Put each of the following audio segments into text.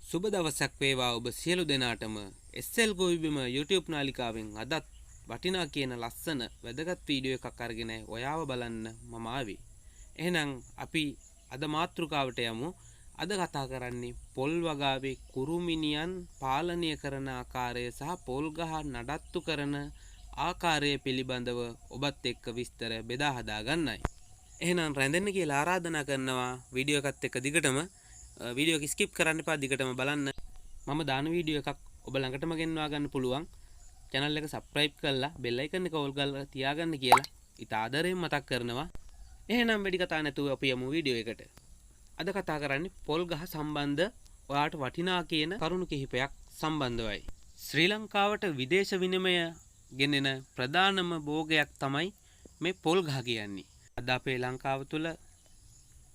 සුබ දවසක් වේවා ඔබ සියලු දෙනාටම SL ගොවිබිම YouTube නාලිකාවෙන් අදත් වටිනා කියන ලස්සන වැදගත් වීඩියෝ එකක් අරගෙන ඔයාව බලන්න මම ආවේ. එහෙනම් අපි අද මාතෘකාවට යමු. අද කතා කරන්නේ පොල් වගාවේ කුරුමිනියන් පාලනය කරන ආකාරය සහ පොල් ගහ නඩත්තු කරන ආකාරය පිළිබඳව ඔබත් එක්ක විස්තර බෙදා හදා ගන්නයි. එහෙනම් රැඳෙන්න කියලා ආරාධනා කරනවා වීඩියෝ එකත් එක්ක දිගටම වීඩියෝ එක ස්කිප් කරන්න එපා දිගටම බලන්න. මම දාන වීඩියෝ එකක් ඔබ ළඟටම ගෙන්වා ගන්න පුළුවන්. channel එක subscribe කරලා bell icon එක ඕල් කරලා තියාගන්න කියලා ඉත ආදරයෙන් මතක් කරනවා. එහෙනම් වැඩි කතා නැතුව අපි යමු වීඩියෝ එකට. අද කතා කරන්නේ පොල් ගහ සම්බන්ධ ඔයාට වටිනා කියන කරුණු කිහිපයක් සම්බන්ධවයි. ශ්‍රී ලංකාවට විදේශ විනිමය ගෙනෙන ප්‍රධානම භෝගයක් තමයි මේ පොල් ගහ කියන්නේ. අද අපේ ලංකාව තුළ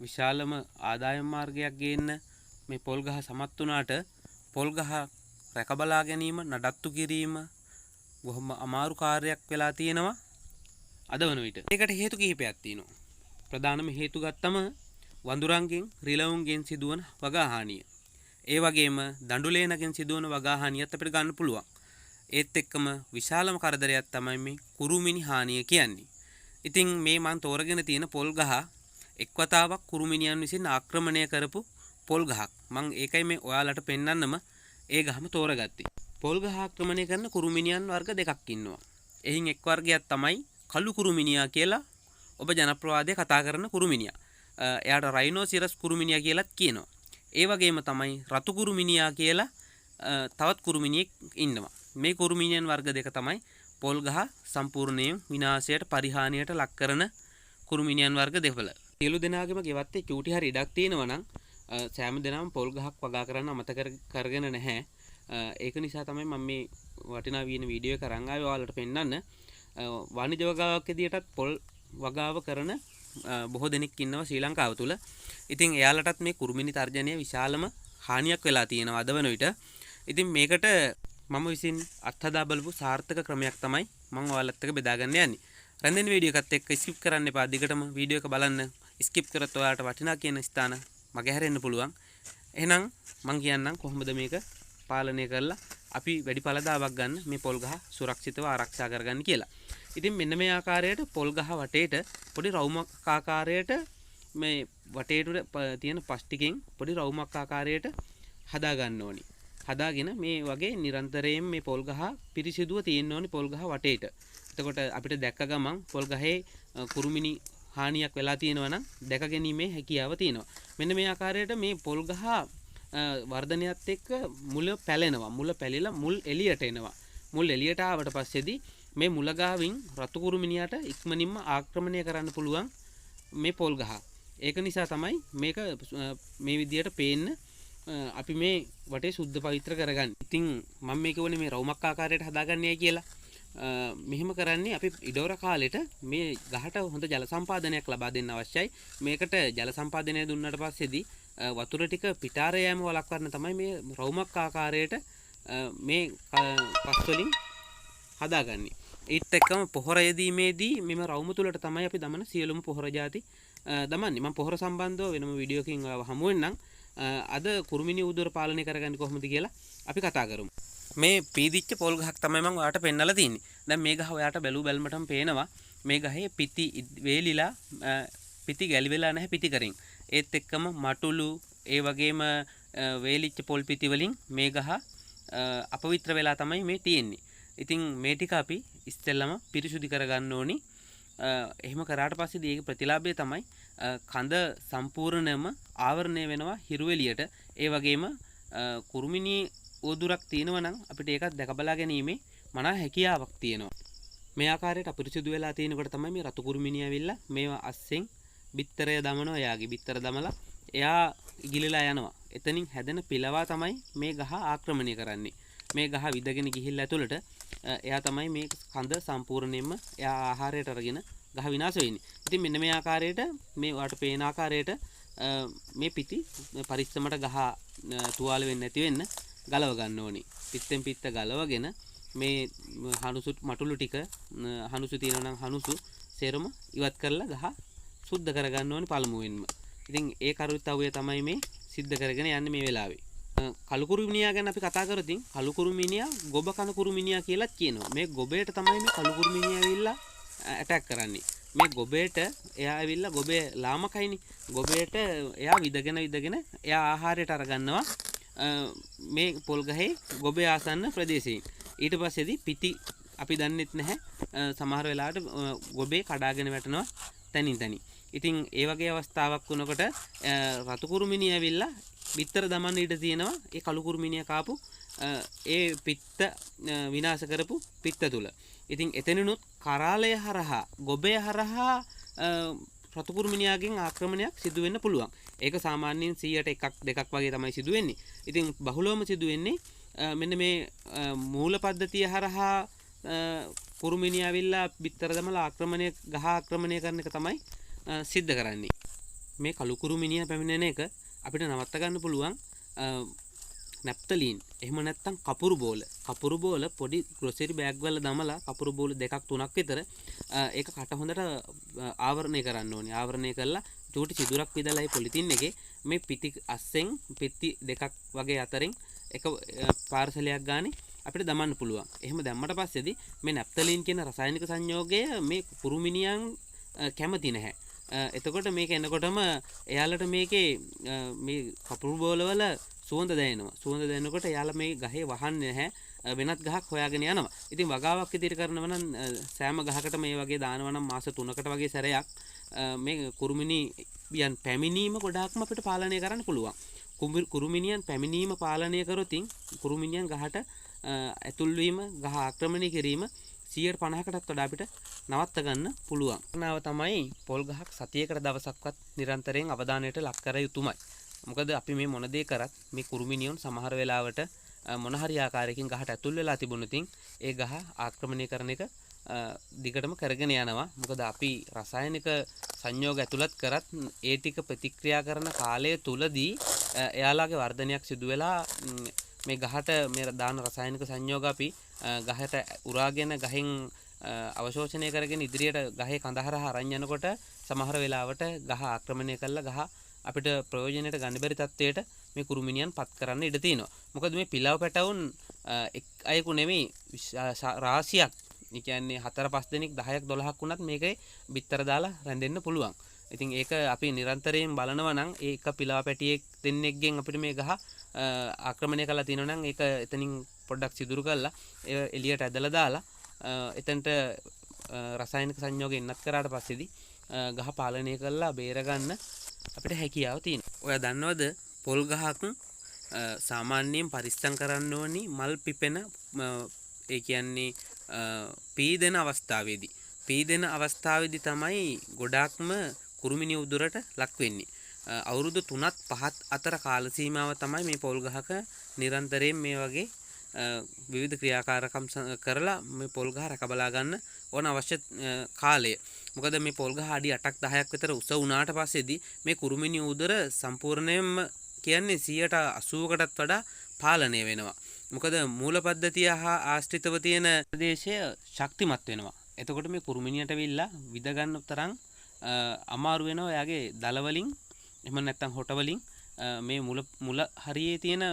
විශාලම ආදායම් මාර්ගයක් ගේන්න මේ පොල් ගහ සමත් වුණාට පොල් ගහ රැකබලා ගැනීම නඩත්තු කිරීම බොහොම අමාරු කාර්යයක් වෙලා තියෙනවා අද වන විට. ඒකට හේතු කිහිපයක් තියෙනවා. ප්‍රධානම හේතු ගත්තම වඳුරන්ගෙන් රිලවුන්ගෙන් සිදුවන වගා හානිය. ඒ වගේම දඬුලේනගෙන් සිදුවන වගා හානියත් අපිට ගන්න පුළුවන්. ඒත් එක්කම විශාලම කරදරයක් තමයි මේ කුරුමිනි හානිය කියන්නේ. ඉතින් මේ මන් තෝරගෙන තියෙන පොල් ගහ එක් වතාවක් කුරුමිනියන් විසින් ආක්‍රමණය කරපු පොල් ගහක්. මම ඒකයි මේ ඔයාලට පෙන්වන්නම ඒ ගහම තෝරගත්තේ. පොල් ගහ ආක්‍රමණය කරන කුරුමිනියන් වර්ග දෙකක් ඉන්නවා. එයින් එක් වර්ගයක් තමයි කළු කුරුමිනියා කියලා ඔබ ජනප්‍රවාදයේ කතා කරන කුරුමිනියා. එයාට රයිනෝසිරස් කුරුමිනියා කියලාත් කියනවා. ඒ වගේම තමයි රතු කුරුමිනියා කියලා තවත් කුරුමිනියෙක් ඉන්නවා. මේ කුරුමිනියන් වර්ග දෙක තමයි පොල් ගහ සම්පූර්ණයෙන් විනාශයට පරිහානියට ලක් කරන කුරුමිනියන් වර්ග දෙකවල. සියලු දෙනාගේම ගෙවත්තේ චූටි හරි ඉඩක් තියෙනවා නම් සෑම දෙනාම පොල් ගහක් වගා කරන්න අමතක කරගෙන නැහැ. ඒක නිසා තමයි මම මේ වටිනා වින වීඩියෝ එක අරන් ආවේ ඔයාලට පෙන්නන්න. වාණිජ වගාවක් විදියටත් පොල් වගාව කරන බොහෝ දෙනෙක් ඉන්නවා ශ්‍රී ලංකාව තුල. ඉතින් එයාලටත් මේ කුරුමිනි තර්ජනය විශාලම හානියක් වෙලා තියෙනවා අද වෙන විට. ඉතින් මේකට මම විසින් අත්හදා බලපු සාර්ථක ක්‍රමයක් තමයි මම ඔයාලත් එක්ක බෙදා ගන්න යන්නේ. රැඳෙන වීඩියෝ එකත් එක්ක ස්කිප් කරන්න එපා. දිගටම වීඩියෝ එක බලන්න. ස්කිප් කරත් ඔයාලට වටිනා කියන ස්ථාන මග හැරෙන්න පුළුවන්. එහෙනම් මම කියන්නම් කොහොමද මේක පාලනය කරලා අපි වැඩි ඵලදාවක් ගන්න මේ පොල් ගහ සුරක්ෂිතව ආරක්ෂා කරගන්න කියලා. ඉතින් මෙන්න මේ ආකාරයට පොල් ගහ වටේට පොඩි රවුමක් ආකාරයට මේ වටේට තියෙන පස් ටිකෙන් පොඩි රවුමක් ආකාරයට හදා ගන්න ඕනි. හදාගෙන මේ වගේ නිරන්තරයෙන් මේ පොල් ගහ පිරිසිදුව තියෙන්න ඕනි පොල් ගහ වටේට. එතකොට අපිට දැක්ක ගමන් පොල් ගහේ කුරුමිනි හානියක් වෙලා තියෙනවා නම් දැක ගැනීමේ හැකියාව තියෙනවා. මෙන්න මේ ආකාරයට මේ පොල් ගහ වර්ධනයත් එක්ක මුල පැලෙනවා. මුල පැලිලා මුල් එළියට එනවා. මුල් එළියට ආවට පස්සේදී මේ මුල ගාවින් රතු කුරුමිනියට ඉක්මනින්ම ආක්‍රමණය කරන්න පුළුවන් මේ පොල් ගහ. ඒක නිසා තමයි මේක මේ විදියට පේන්න අපි මේ වටේ සුද්ධ පවිත්‍ර කරගන්නේ. ඉතින් මම මේක වනේ මේ රවුමක් ආකාරයට හදාගන්නයි කියලා. මෙහෙම කරන්නේ අපි ඉඩෝර කාලෙට මේ ගහට හොඳ ජල සම්පාදනයක් ලබා දෙන්න අවශ්‍යයි. මේකට ජල සම්පාදනය දුන්නාට පස්සේදී වතුර ටික පිටාර යෑම වළක්වන්න තමයි මේ රවුමක් ආකාරයට මේ පස් වලින් හදාගන්නේ. ඒත් එක්කම පොහොර යෙදීමේදී මෙම රවුම තුලට තමයි අපි දමන සියලුම පොහොර ಜಾති දමන්නේ. මම පොහොර සම්බන්ධව වෙනම වීඩියෝ එකකින් හමු වෙන්නම්. අද කුරුමිනි උදුර පාලනය කරගන්නේ කොහොමද කියලා අපි කතා කරමු. මේ පීදිච්ච පොල් ගහක් තමයි මම ඔයාලට පෙන්නලා තින්නේ. දැන් මේ ගහ ඔයාලට බැලුමටම පේනවා මේ ගහේ පිටි වේලිලා පිටි ගැලවිලා නැහැ පිටි කරින්. ඒත් එක්කම මටුළු ඒ වගේම වේලිච්ච පොල් පිටි වලින් මේ ගහ අපවිත්‍ර වෙලා තමයි මේ තියෙන්නේ. ඉතින් මේ ටික අපි ඉස්සෙල්ලම පිරිසුදු කරගන්න ඕනි. එහෙම කරාට පස්සේදී ඒකේ ප්‍රතිලාභය තමයි කඳ සම්පූර්ණයෙන්ම ආවරණය වෙනවා හිරු එළියට. ඒ වගේම කුරුමිනි ඕදුරක් තියෙනවා නම් අපිට ඒකත් දැක බලා ගැනීමේ මනා හැකියාවක් තියෙනවා. මේ ආකාරයට අපිරිසුදු වෙලා තියෙනකොට තමයි මේ රතු කුරුමිනිය ඇවිල්ලා මේවා අස්සෙන් බිත්තරය දමනවා. එයාගේ බිත්තර දමලා එයා ඉගිලලා යනවා. එතනින් හැදෙන පිලවා තමයි මේ ගහ ආක්‍රමණය කරන්නේ. මේ ගහ විදගෙන ගිහිල්ලා ඇතුළට එයා තමයි මේ කඳ සම්පූර්ණයෙන්ම එයා ආහාරයට අරගෙන ගහ විනාශ වෙන්නේ. ඉතින් මෙන්න මේ ආකාරයට මේ ඔයාලට පේන ආකාරයට මේ පිටි පරිස්සමට ගහ තුවාල වෙන්නේ නැති වෙන්න ගලව ගන්න ඕනි. පිටෙන් පිට ගලවගෙන මේ හනුසු මටුළු ටික හනුසු තියෙනවා නම් හනුසු සේරම ඉවත් කරලා ගහ සුද්ධ කරගන්න ඕනි පළමුවෙන්ම. ඉතින් ඒ කරුත්තව්වේ තමයි මේ සිද්ධ කරගෙන යන්නේ මේ වෙලාවේ. කළු කුරුමිනියා ගැන අපි කතා කරොතින් කළු කුරුමිනියා ගොබ කන කුරුමිනියා කියලාත් කියනවා. මේ ගොබේට තමයි මේ කළු කුරුමිනියා ඇවිල්ලා ඇටැක් කරන්නේ. මේ ගොබේට එයා ඇවිල්ලා ගොබේ ලාමකයිනේ. ගොබේට එයා විදගෙන එයා ආහාරයට අරගන්නවා මේ පොල් ගහේ ගොබේ ආසන්න ප්‍රදේශයෙන්. ඊට පස්සේදී පිටි අපි දන්නෙත් නැහැ. සමහර වෙලාවට ගොබේ කඩාගෙන වැටෙනවා තනින් තනි. ඉතින් ඒ වගේ අවස්ථාවක් වුණකොට රතු කුරුමිනිය ඇවිල්ලා බිත්තර දමන්න ඉඩ තියෙනවා ඒ කළු කුරුමිනිය කාපු ඒ පිත්ත විනාශ කරපු පිත්ත තුල. ඉතින් එතනිනුත් කරාලය හරහා ගොබේ හරහා රතු කුරුමිනියාගෙන් ආක්‍රමණයක් සිදු වෙන්න පුළුවන්. ඒක සාමාන්‍යයෙන් 100ට එකක් දෙකක් වගේ තමයි සිදු වෙන්නේ. ඉතින් බහුලවම සිදු වෙන්නේ මෙන්න මේ මූල පද්ධතිය හරහා කුරුමිනිය ඇවිල්ලා බිත්තර දමලා ගහ ආක්‍රමණය කරන එක තමයි සිද්ධ කරන්නේ. මේ කළු කුරුමිනිය පැමිණෙන එක අපිට නවත්ත ගන්න පුළුවන් නැප්තලීන් එහෙම නැත්නම් කපුරු බෝල පොඩි ග්‍රොසරි බෑග් වල දමලා කපුරු බෝල දෙකක් තුනක් විතර ඒක කට හොඳට ආවරණය කරන්න ඕනේ. ආවරණය කරලා චූටි සිදුරක් විදලා ඒ පොලිතින් එකේ මේ පිටි අස්සෙන් පිටි දෙකක් වගේ අතරින් එක පාර්සලයක් ගානේ අපිට දමන්න පුළුවන්. එහෙම දැම්මට පස්සේදී මේ නැප්තලීන් කියන රසායනික සංයෝගය මේ කුරුමිනියන් කැමති නැහැ. එතකොට මේක එනකොටම එයාලට මේකේ මේ කපුරු බෝලවල සුවඳ දැනෙනවා. සුවඳ දැනෙනකොට එයාලා මේ ගහේ වහන්නේ නැහැ. වෙනත් ගහක් හොයාගෙන යනවා. ඉතින් වගාවක් ඉදිරි කරනවා නම් සෑම ගහකට මේ වගේ දානවා නම් මාස 3කට වගේ සැරයක් මේ කුරුමිනියන් පැමිණීම ගොඩාක්ම අපිට පාලනය කරන්න පුළුවන්. කුරුමිනියන් පැමිණීම පාලනය කරොතින් කුරුමිනියන් ගහට ඇතුල් වීම ගහ ආක්‍රමණය කිරීම 150කටත් වඩා අපිට නවත්ත ගන්න පුළුවන්. නාව තමයි පොල් ගහක් සතියකට දවසක්වත් නිරන්තරයෙන් අවධානයට ලක් කර යුතුමයි. මොකද අපි මේ මොන දේ කරත් මේ කුරුමිනියන් සමහර වෙලාවට මොන හරි ආකාරයකින් ගහට ඇතුල් වෙලා තිබුණොතින් ඒ ගහ ආක්‍රමණය කරන එක දිගටම කරගෙන යනවා. මොකද අපි රසායනික සංයෝග ඇතුළත් කරත් ඒ ටික ප්‍රතික්‍රියා කරන කාලය තුලදී එයාලාගේ වර්ධනයක් සිදු වෙලා මේ ගහට මේ දාන රසායනික සංයෝග අපි ගහට උරාගෙන ගහෙන් අවශෝෂණය කරගෙන ඉදිරියට ගහේ කඳ හරහා අරන් යනකොට සමහර වෙලාවට ගහ ආක්‍රමණය කළා ගහ අපිට ප්‍රයෝජනයට ගන්න බැරි තත්ත්වයට මේ කුරුමිනියන් පත් කරන්න ඉඩ තියෙනවා. මොකද මේ පිලව පැටවුන් එක් අයෙකු නෙමෙයි රාශියක්. ඒ කියන්නේ 4-5 දෙනෙක් 10ක් 12ක් වුණත් මේකේ බිත්තර දාලා රැඳෙන්න පුළුවන්. ඉතින් ඒක අපි නිරන්තරයෙන් බලනවා නම් ඒ එක පිලව පැටියෙක් දෙන්නෙක්ගෙන් අපිට මේ ගහ ආක්‍රමණය කරලා තිනවා නම් ඒක එතනින් පොඩ්ඩක් සිදුරු කරලා එළියට ඇදලා දාලා එතනට රසායනික සංයෝග එන්නත් කරාට පස්සේදී ගහ පාලනය කරලා බේරගන්න අපිට හැකියාව තියෙනවා. ඔයා දන්නවද පොල් ගහක් සාමාන්‍යයෙන් පරිස්සම් කරන්න ඕනි මල් පිපෙන ඒ කියන්නේ පීදෙන අවස්ථාවේදී තමයි ගොඩාක්ම කුරුමිනිය උදුරට ලක් වෙන්නේ. අවුරුදු 3ත් 5ත් අතර කාල සීමාව තමයි මේ පොල් ගහක නිරන්තරයෙන් මේ වගේ විවිධ ක්‍රියාකාරකම් කරලා මේ පොල් ගහ රැක බලා ගන්න ඕන අවශ්‍ය කාලය. මොකද මේ පොල් ගහ අඩි 8ක් 10ක් විතර උස වුණාට පස්සේදී මේ කුරුමිනිය උදර සම්පූර්ණයෙන්ම කියන්නේ 80%කටත් වඩා පාලනය වෙනවා. මොකද මූල පද්ධතිය හා ආශ්‍රිතව තියෙන ප්‍රදේශය ශක්තිමත් වෙනවා. එතකොට මේ කුරුමිනියට විල්ලා විද ගන්න තරම් අමාරු වෙනවා. එයාගේ දල වලින් එහෙම නැත්නම් හොට වලින් මේ මුල හරියේ තියෙන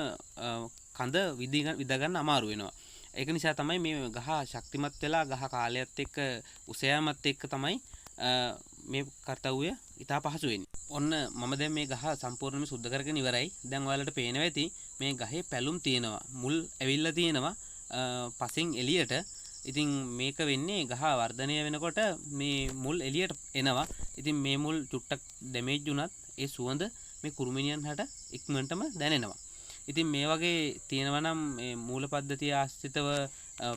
කඳ විද ගන්න අමාරු වෙනවා. ඒක නිසා තමයි මේ ගහ ශක්තිමත් වෙලා ගහ කාලයත් එක්ක උසයාමත් එක්ක තමයි මේ කාර්යය ඉතා පහසු වෙන්නේ. ඔන්න මම දැන් මේ ගහ සම්පූර්ණයෙන්ම සුද්ධ කරගෙන ඉවරයි. දැන් ඔයාලට පේනවා ඇති මේ ගහේ පැලුම් තියෙනවා. මුල් ඇවිල්ලා තියෙනවා පසින් එළියට. ඉතින් මේක වෙන්නේ ගහ වර්ධනය වෙනකොට මේ මුල් එළියට එනවා. ඉතින් මේ මුල් චුට්ටක් ඩැමේජ් වුණත් ඒ සුවඳ මේ කුරුමිනියන් හට ඉක්මනටම දැනෙනවා. ඉතින් මේ වගේ තියෙනවා නම් මේ මූල පද්ධතිය ආශ්‍රිතව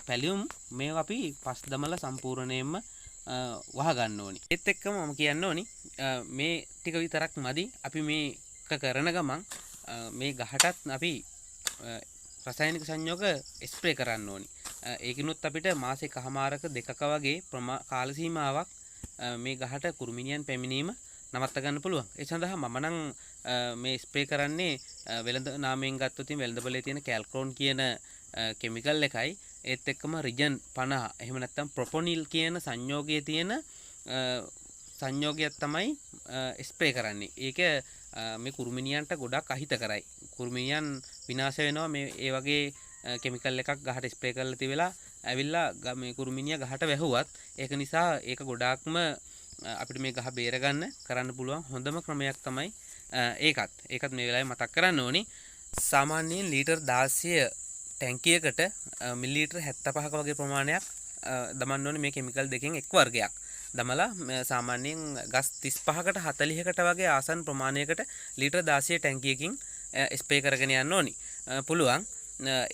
පැලියුම් මේවා අපි පස් දමලා සම්පූර්ණයෙන්ම වහ ගන්න ඕනි. ඒත් එක්කම මම කියන්න ඕනි මේ ටික විතරක් මදි. අපි මේක කරන ගමන් මේ ගහටත් අපි රසායනික සංයෝග ස්ප්‍රේ කරන්න ඕනි. ඒකිනුත් අපිට මාසෙකමාරක දෙකක වගේ කාල සීමාවක් මේ ගහට කුරුමිනියන් පැමිණීම නවත්ත ගන්න පුළුවන්. ඒ සඳහා මම නම් මේ ස්ප්‍රේ කරන්නේ වෙළඳ නාමයෙන් ගත්තොත් වෙළඳ බලයේ තියෙන කැල්ක්‍රෝන් කියන කිමිකල් එකයි ඒත් එක්කම රිජන් 50 එහෙම නැත්නම් ප්‍රොපොනිල් කියන සංයෝගයේ තියෙන සංයෝගයක් තමයි ස්ප්‍රේ කරන්නේ. ඒක මේ කුරුමිනියන්ට ගොඩක් අහිත කරයි. කුරුමිනියන් විනාශ වෙනවා මේ ඒ වගේ කෙමිකල් එකක් ගහට ස්ප්‍රේ කරලා තියලා ඇවිල්ලා මේ කුරුමිනිය ගහට වැහුවත් ඒක නිසා ඒක ගොඩාක්ම අපිට මේ ගහ බේරගන්න කරන්න පුළුවන් හොඳම ක්‍රමයක් තමයි ඒකත් මේ වෙලාවේ මතක් කරන්න ඕනි. සාමාන්‍යයෙන් ලීටර් 16 ටැංකියකට මිලිලීටර් 75ක වගේ ප්‍රමාණයක් දමන්න ඕනේ මේ කෙමිකල් දෙකෙන් එක් වර්ගයක්. දමලා සාමාන්‍යයෙන් ගස් 35කට 40කට වගේ ආසන්න ප්‍රමාණයකට ලීටර් 16 ටැංකියකින් ස්ප්‍රේ කරගෙන යන්න ඕනි. පුළුවන්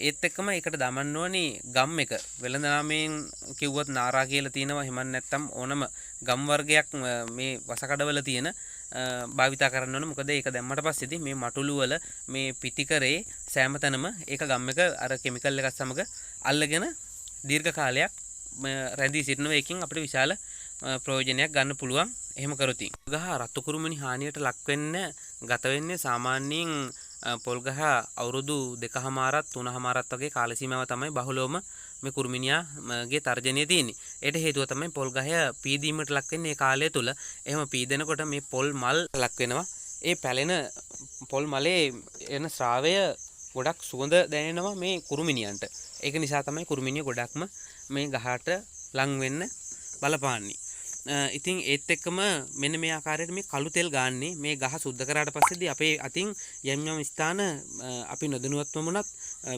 ඒත් එක්කම ඒකට දමන්න ඕනි ගම් එක. වෙළඳ නාමයෙන් කිව්වොත් නාරා කියලා තියෙනවා. එහෙම නැත්නම් ඕනම ගම් වර්ගයක් මේ වසකඩවල තියෙන භාවිතා කරන්න ඕන. මොකද ඒක දැම්මට පස්සේදී මේ මටුළු වල මේ පිටිකරේ සෑම තැනම ඒක ගම් එක අර කෙමිකල් එකත් සමග අල්ලගෙන දීර්ඝ කාලයක් රැඳී සිටිනවා. ඒකෙන් අපිට විශාල ප්‍රයෝජනයක් ගන්න පුළුවන්. එහෙම කරොත් ගහ රතු කුරුමිනි හානියට ලක් වෙන්න ගත වෙන්නේ සාමාන්‍යයෙන් පොල් ගහ අවුරුදු 2කමාරක් 3කමාරක් වගේ කාල සීමාව තමයි බහුලවම මේ කුරුමිනියාගේ තර්ජනය තියෙන්නේ. ඒට හේතුව තමයි පොල් ගහය පීදීමට ලක් වෙන්නේ මේ කාලය තුල. එහෙම පීදෙනකොට මේ පොල් මල් ලක් වෙනවා. ඒ පැලෙන පොල් මලේ එන ශ්‍රාවය ගොඩක් සුවඳ දැනෙනවා මේ කුරුමිනියන්ට. ඒක නිසා තමයි කුරුමිනිය ගොඩක්ම මේ ගහට ලං වෙන්න බලපාන්නේ. ඉතින් ඒත් එක්කම මෙන්න මේ ආකාරයට මේ කළු තෙල් ගාන්නේ මේ ගහ සුද්ධ කරාට පස්සේදී අපේ අතින් යම් යම් ස්ථාන අපි නොදැනුවත්වම වුණත්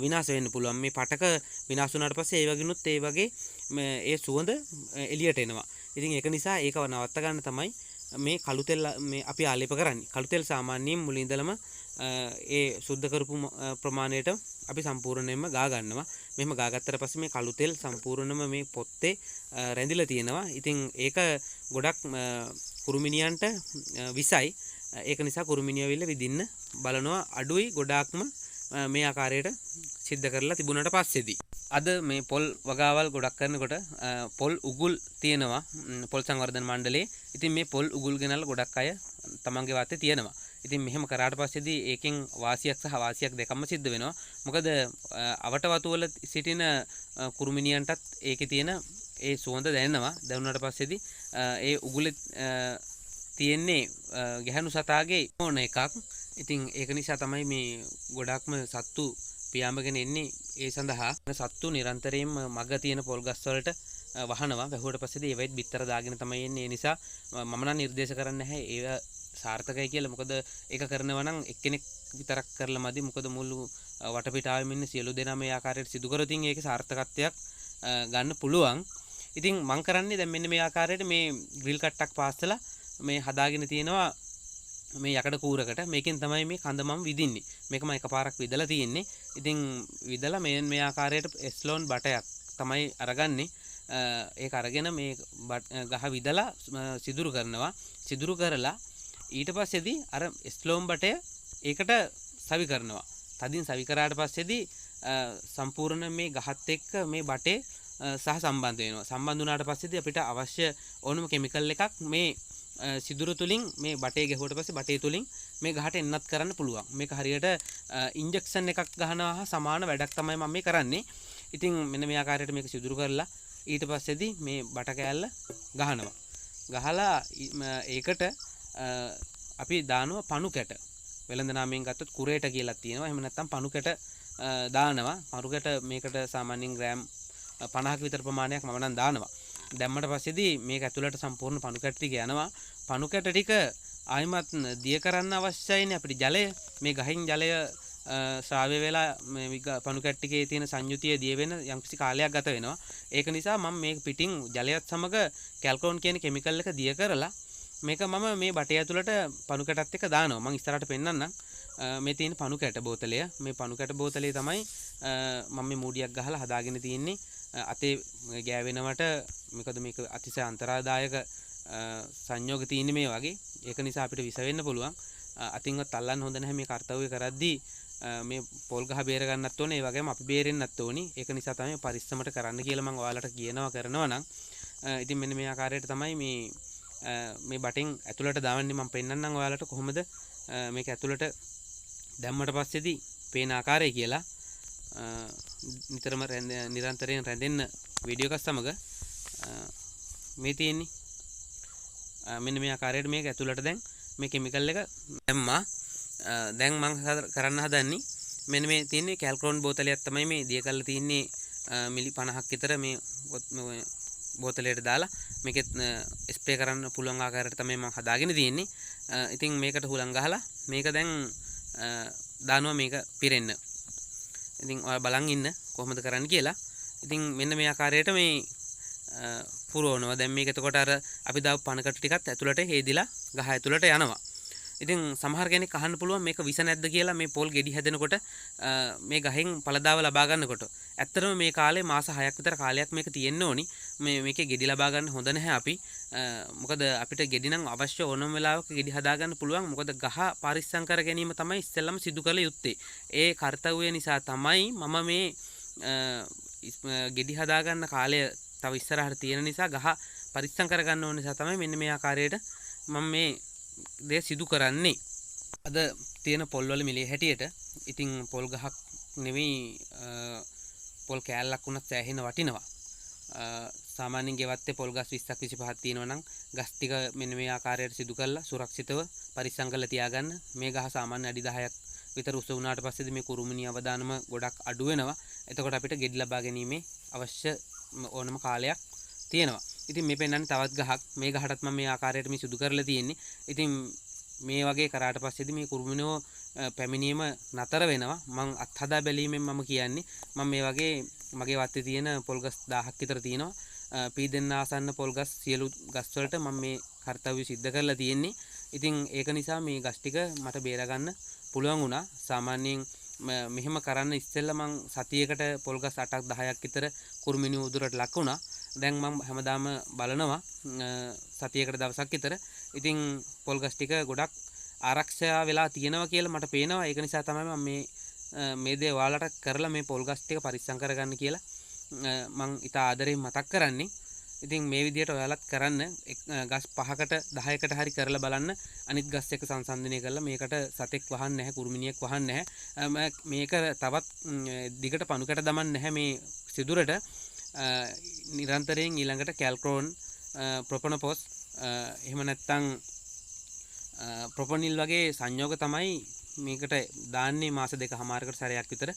විනාශ වෙන්න පුළුවන්. මේ පටක විනාශ වුණාට පස්සේ ඒ වගේනුත් ඒ වගේ ඒ සුවඳ එළියට එනවා. ඉතින් ඒක නිසා ඒක නවත්ත ගන්න තමයි මේ කළු තෙල් මේ අපි ආලේප කරන්නේ. කළු තෙල් සාමාන්‍යයෙන් මුලින් ඉඳලම ඒ සුද්ධ කරපු ප්‍රමාණයට අපි සම්පූර්ණයෙන්ම ගා ගන්නවා. මෙහෙම ගාගත්තට පස්සේ මේ කළු තෙල් සම්පූර්ණයෙන්ම මේ පොත්තේ රැඳිලා තියෙනවා. ඉතින් ඒක ගොඩක් කුරුමිනියන්ට විසයි. ඒක නිසා කුරුමිනිය විල්ල විදින්න බලනවා අඩුයි ගොඩාක්ම මේ ආකාරයට සිද්ධ කරලා තිබුණාට පස්සේදී. අද මේ පොල් වගාවල් ගොඩක් කරනකොට පොල් උගුල් තියෙනවා පොල් සංවර්ධන මණ්ඩලයේ. ඉතින් මේ පොල් උගුල් ගෙනල්ලා ගොඩක් අය තමන්ගේ වාතේ තියෙනවා. ඉතින් මෙහෙම කරාට පස්සේදී ඒකෙන් වාසියක් සහ වාසියක් දෙකම සිද්ධ වෙනවා. මොකද අවට වතු වල සිටින කුරුමිනියන්ටත් ඒකේ තියෙන ඒ සුවඳ දැනෙනවා. දැනුණාට පස්සේදී ඒ උගුලේ තියෙන්නේ ගැහණු සතාගේ ඕන එකක්. ඉතින් ඒක නිසා තමයි මේ ගොඩක්ම සත්තු පියාඹගෙන එන්නේ. ඒ සඳහා සත්තු නිරන්තරයෙන්ම මග තියෙන පොල් ගස් වලට වහනවා. වැහුවට පස්සේදී ඒවෙත් බිත්තර දාගෙන තමයි එන්නේ. ඒ නිසා මම නම් නිර්දේශ කරන්නේ නැහැ ඒව සාර්ථකයි කියලා. මොකද ඒක කරනවා නම් එක්කෙනෙක් විතරක් කරලා මදි. මොකද මුළු වටපිටාවෙම ඉන්න සියලු දෙනා මේ ආකාරයට සිදු කරොත් ඒකේ සාර්ථකත්වයක් ගන්න පුළුවන්. ඉතින් මම කරන්නේ දැන් මෙන්න මේ ආකාරයට මේ ග්‍රිල් කට්ටක් පාස්සලා මේ හදාගෙන තියෙනවා මේ යකඩ කූරකට. මේකෙන් තමයි මේ කඳ මම විදින්නේ. මේක මම එකපාරක් විදලා තියෙන්නේ. ඉතින් විදලා මේ ආකාරයට එස්ලෝන් බටයක් තමයි අරගන්නේ. ඒක අරගෙන මේ ගහ විදලා සිදුරු කරනවා. සිදුරු කරලා ඊට පස්සේදී අර ස්ලෝම් බටය ඒකට සවි කරනවා. තදින් සවි කරාට පස්සේදී සම්පූර්ණ මේ ගහත් එක්ක මේ බටේ සහ සම්බන්ධ වෙනවා. සම්බන්ධ වුණාට පස්සේදී අපිට අවශ්‍ය ඕනම කෙමිකල් එකක් මේ සිදුරු තුලින් මේ බටේ ගැහුවට පස්සේ බටේ තුලින් මේ ගහට එන්නත් කරන්න පුළුවන්. මේක හරියට ඉන්ජෙක්ෂන් එකක් ගහනවා හා සමාන වැඩක් තමයි මම මේ කරන්නේ. ඉතින් මෙන්න මේ ආකාරයට මේක සිදුරු කරලා ඊට පස්සේදී මේ බට කෑල්ල ගහනවා. ගහලා ඒකට අපි දානවා පණු කැට. වෙළඳ නාමයෙන් ගත්තොත් කුරේට කියලා තියෙනවා. එහෙම නැත්නම් පණු කැට දානවා. පණු කැට මේකට සාමාන්‍යයෙන් ග්‍රෑම් 50ක විතර ප්‍රමාණයක් මම නම් දානවා. දැම්මට පස්සේදී මේක ඇතුළට සම්පූර්ණ පණු කැට ටික යනවා. පණු කැට ටික ආයිමත් දිය කරන්න අවශ්‍යයිනේ අපිට ජලය. මේ ගහින් ජලය ශ්‍රාව්‍ය වෙලා මේ පණු කැට ටිකේ තියෙන සංයුතිය දිය වෙන යම්කිසි කාලයක් ගත වෙනවා. ඒක නිසා මම මේ පිටින් ජලයත් සමග කැල්කොන් කියන කෙමිකල් එක දිය කරලා මේක මම මේ බටය ඇතුළට පණු කැටත් එක්ක දානවා. මම ඉස්සරහට පෙන්නන්නම්. මේ තියෙන පණු කැට බෝතලය. මේ පණු කැට බෝතලේ තමයි මම මේ මූඩියක් ගහලා හදාගෙන තියෙන්නේ. අතේ ගෑවෙනවට මොකද මේක අතිශය අන්තරාදායක සංයෝග තියෙන්නේ මේ වගේ. ඒක නිසා අපිට විස වෙන්න පුළුවන්. අතින්වත් අල්ලන්න හොඳ නැහැ මේ කාර්යය කරද්දී. මේ පොල් ගහ බේර ගන්නත් ඕනේ. ඒ වගේම අපි බේරෙන්නත් ඕනේ. ඒක නිසා තමයි පරිස්සමට කරන්න කියලා මම ඔයාලට කරනවා නම්. ඉතින් මෙන්න මේ ආකාරයට තමයි මේ බටෙන් ඇතුළට දාන්නේ. මම පෙන්නන්නම් ඔයාලට කොහොමද මේක ඇතුළට දැම්මට පස්සේදී පේන ආකාරය කියලා. නිතරම නිරන්තරයෙන් රැඳෙන්න වීඩියෝ එකක් සමග මේ තියෙන්නේ. මෙන්න මේ ආකාරයට මේක ඇතුළට දැන් මේ කෙමිකල් එක දැම්මා. දැන් මම කරන්න හදන්නේ මෙන්න මේ තියෙන්නේ කැල්ක්‍රෝන් බෝතලයක් තමයි මේ දිය කරලා තින්නේ මිලි 50ක් විතර මේ බෝතලයට දාලා මේකෙත් ස්ප්‍රේ කරන්න පුළුවන් ආකාරයට තමයි මම හදාගෙන තියෙන්නේ. ඉතින් මේකට හුලං ගහලා මේක දැන් දානවා මේක පිරෙන්න. ඉතින් ඔයාලා බලන් ඉන්න කොහොමද කරන්න කියලා. ඉතින් මෙන්න මේ ආකාරයට මේ පුරවනවා. දැන් මේක එතකොට අර අපි දාපු පණකට ටිකත් ඇතුළට හේදිලා ගහ ඇතුළට යනවා. ඉතින් සමහර කෙනෙක් අහන්න පුළුවන් මේක විස නැද්ද කියලා මේ පොල් ගෙඩි හැදෙනකොට මේ ගහෙන් පළදාව ලබා ගන්නකොට. ඇත්තටම මේ කාලේ මාස 6ක් විතර කාලයක් මේක තියෙන්න ඕනි. මේකේ ගෙඩි ලබා ගන්න හොඳ නැහැ අපි. මොකද අපිට ගෙඩි නම් අවශ්‍ය ඕනම වෙලාවක ගෙඩි හදා ගන්න පුළුවන්. මොකද ගහ පරිස්සම් කර ගැනීම තමයි ඉස්සෙල්ලම සිදු කළ යුත්තේ. ඒ කාර්යය නිසා තමයි මම මේ ගෙඩි හදා ගන්න කාලය තව ඉස්සරහට තියෙන නිසා ගහ පරිස්සම් කර ගන්න ඕන නිසා තමයි මෙන්න මේ ආකාරයට මම මේ දේ සිදු කරන්නේ. අද තියෙන පොල්වල මිලේ හැටියට ඉතින් පොල් ගහක් නෙවෙයි පොල් කෑල්ලක් වුණත් සෑහෙන වටිනවා. සාමාන්‍යයෙන් ගෙවත්තේ පොල් ගස් 20ක් 25ක් තියෙනවා නම් ගස් ටික මෙන්න මේ ආකාරයට සිදු කරලා සුරක්ෂිතව පරිස්සම් කරලා තියාගන්න. මේ ගහ සාමාන්‍ය අඩි 10ක් විතර උස වුණාට පස්සේදී මේ කුරුමිනී අවදානම ගොඩක් අඩු වෙනවා. එතකොට අපිට ගෙඩි ලබා ගැනීමේ අවශ්‍ය ඕනම කාලයක් තියෙනවා. ඉතින් මේ පෙන්නන්නේ තවත් ගහක්. මේ ගහටත් මම මේ ආකාරයට මේ සිදු කරලා තියෙන්නේ. ඉතින් මේ වගේ කරාට පස්සේදී මේ කුරුමිනෝ පැමිණීම නතර වෙනවා. මම අත්හදා බැලීමෙන් මම කියන්නේ මම මේ වගේ මගේ වත්තේ තියෙන පොල්ගස් 1000ක් විතර තියෙනවා. පීදෙන්න ආසන්න පොල්ගස් සියලු ගස් වලට මම මේ කාර්යය සිද්ධ කරලා තියෙන්නේ. ඉතින් ඒක නිසා මේ ගස් ටික මට බේර ගන්න පුළුවන් වුණා. සාමාන්‍යයෙන් මෙහෙම කරන්න ඉස්සෙල්ලා මං සතියකට පොල්ගස් 8ක් 10ක් විතර කුරුමිනී උදුරට ලක් වුණා. දැන් මම හැමදාම බලනවා සතියකට දවසක් විතර. ඉතින් පොල්ගස් ටික ගොඩක් ආරක්ෂා වෙලා තියෙනවා කියලා මට පේනවා. ඒක නිසා තමයි මම මේ දේ ඔයාලට කරලා මේ පොල්ගස් ටික පරිස්සම් කරගන්න කියලා මං ඉත ආදරෙන් මතක් කරන්නේ. ඉතින් මේ විදිහට ඔයාලත් කරන්න ගස් 5කට 10කට හරි කරලා බලන්න. අනිත් ගස් එක සංසන්දනය කරලා මේකට සතෙක් වහන්න නැහැ, කුරුමිනියෙක් වහන්න නැහැ. මේක තවත් දිගට පණුකට දමන්න නැහැ මේ සිදුරට. නිරන්තරයෙන් ඊළඟට කැල්ක්‍රෝන් ප්‍රොපනොපොස් එහෙම නැත්නම් ප්‍රොපොනිල් වගේ සංයෝග තමයි මේකට දාන්නේ මාස දෙකමාරකට සැරයක් විතර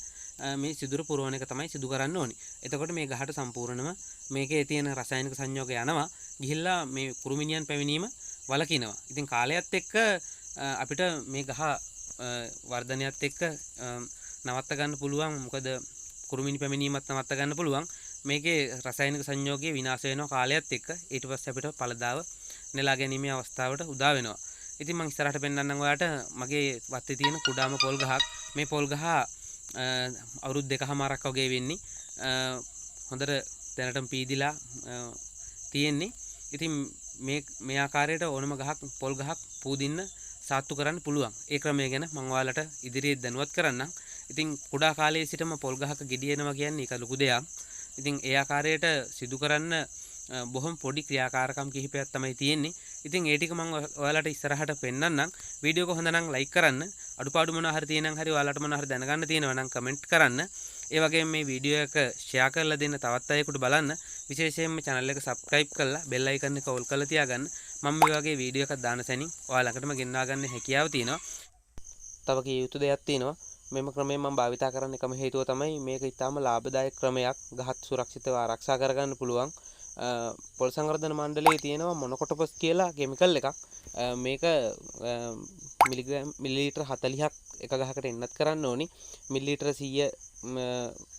මේ සිදුර පුරවන එක තමයි සිදු කරන්න ඕනි. එතකොට මේ ගහට සම්පූර්ණම මේකේ තියෙන රසායනික සංයෝග යනවා. ගිහිල්ලා මේ කුරුමිනියන් පැමිණීම වළකිනවා. ඉතින් කාලයත් එක්ක අපිට මේ ගහ වර්ධනයත් එක්ක නවත්ත ගන්න පුළුවන්. මොකද කුරුමිනි පැමිණීමත් නවත්ත ගන්න පුළුවන්. මේකේ රසායනික සංයෝගයේ විනාශ වෙනවා කාලයත් එක්ක. ඊට පස්සේ අපිට පළදාව නෙලා ගැනීමේ අවස්ථාවට උදා වෙනවා. ඉතින් මම ඉස්සරහට පෙන්නන්නම් ඔයාලට මගේ වත්තේ තියෙන කුඩාම පොල් ගහක්. මේ පොල් ගහ අවුරුදු 2කමාරක් වගේ වෙන්නේ. හොඳට දැනටම පීදිලා තියෙන්නේ. ඉතින් මේ ආකාරයට ඕනම ගහක් පොල් ගහක් පූදින්න සාත්තු කරන්න පුළුවන්. ඒ ක්‍රමය ගැන මම ඔයාලට ඉදිරියේ දැනුවත් කරන්නම්. ඉතින් කුඩා කාලයේ සිටම පොල් ගහක ගෙඩියනවා කියන්නේ ඒක ලොකු දෙයක්. ඉතින් ඒ ආකාරයට සිදු කරන්න බොහොම පොඩි ක්‍රියාකාරකම් කිහිපයක් තමයි තියෙන්නේ. ඉතින් ඒ ටික මම ඔයාලට ඉස්සරහට පෙන්නන්නම්. වීඩියෝ එක හොඳ නම් ලයික් කරන්න. අඩුපාඩු මොනවා හරි තියෙනම් හරි ඔයාලට මොනවා හරි දැනගන්න තියෙනවා නම් කමෙන්ට් කරන්න. ඒ වගේම මේ වීඩියෝ එක ෂෙයා කරලා දෙන්න තවත් අයෙකුට බලන්න. විශේෂයෙන්ම channel එක subscribe කරලා bell icon එක all කරලා තියාගන්න. මම මේ වගේ වීඩියෝ එකක් දාන සැනින් ඔයාලකටම ගෙන්වා ගන්න හැකියාව තියෙනවා. තව කිය යුතු දෙයක් තියෙනවා. මෙම ක්‍රමය මම භාවිතා කරන්න එකම හේතුව තමයි මේක ඉතාම ලාභදායක ක්‍රමයක්. ගහත් සුරක්ෂිතව ආරක්ෂා කරගන්න පුළුවන්. පොල් සංවර්ධන මණ්ඩලයේ තියෙනවා මොනොකොටොපස් කියලා කිමිකල් එකක්. මේක මිලිලීටර් 40ක් එක ගහකට එන්නත් කරන්න ඕනි. මිලිලීටර් 100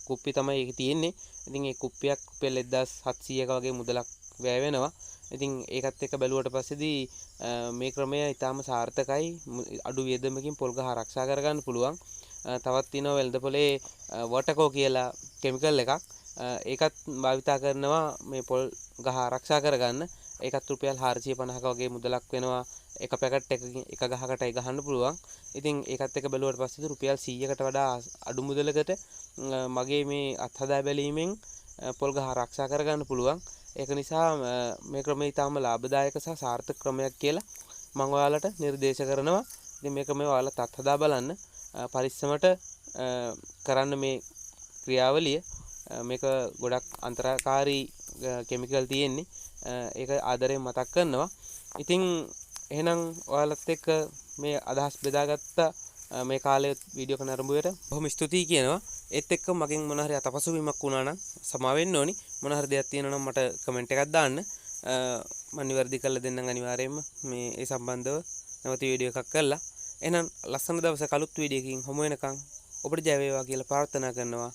කුප්පි තමයි ඒක තියෙන්නේ. ඉතින් මේ කුප්පියක් රුපියල් 1700ක වගේ මුදලක් වැය වෙනවා. ඉතින් ඒකත් එක්ක බැලුවට පස්සේදී මේ ක්‍රමය ඊටාම සාර්ථකයි. අඩු වියදමකින් පොල් ගහ ආරක්ෂා කරගන්න පුළුවන්. තවත් තියෙනවා වෙළඳපොලේ වොටකෝ කියලා කිමිකල් එකක්. ඒකත් භාවිතා කරනවා මේ පොල් ගහ ආරක්ෂා කරගන්න. ඒකත් රුපියල් 450ක වගේ මුදලක් වෙනවා. එක පැකට් එකකින් එක ගහකටයි ගහන්න පුළුවන්. ඉතින් ඒකත් එක්ක බැලුවට පස්සේ රුපියල් 100කට වඩා අඩු මුදලකට මගේ මේ අත්හදා බැලීමෙන් පොල් ගහ ආරක්ෂා කරගන්න පුළුවන්. ඒක නිසා මේ ක්‍රමය ඊටාම ලාභදායක සහ සාර්ථක ක්‍රමයක් කියලා මම ඔයාලට නිර්දේශ කරනවා. ඉතින් මේ ක්‍රමය ඔයාලට අත්හදා බලන්න. පරිස්සමට කරන්න මේ ක්‍රියාවලිය. මේක ගොඩක් අන්තරාකාරී කිමිකල් තියෙන්නේ. ඒක ආදරයෙන් මතක් කරනවා. ඉතින් එහෙනම් ඔයාලත් එක්ක මේ අදහස් බෙදාගත්ත මේ කාලේ වීඩියෝ එක නරඹුවට බොහොම ස්තුතියි කියනවා. ඒත් එක්ක මගෙන් මොන හරි අතපසුවීමක් වුණා නම් සමා වෙන්න ඕනි. මොන හරි දෙයක් තියෙනවා නම් මට කමෙන්ට් එකක් දාන්න. මම නිවැරදි කරලා දෙන්නම් අනිවාර්යයෙන්ම මේ ඒ සම්බන්ධව නැවත වීඩියෝ එකක් කරලා. එහෙනම් ලස්සන දවසක අලුත් වීඩියෝ එකකින් හමු වෙනකන් ඔබට ජය වේවා කියලා ප්‍රාර්ථනා කරනවා.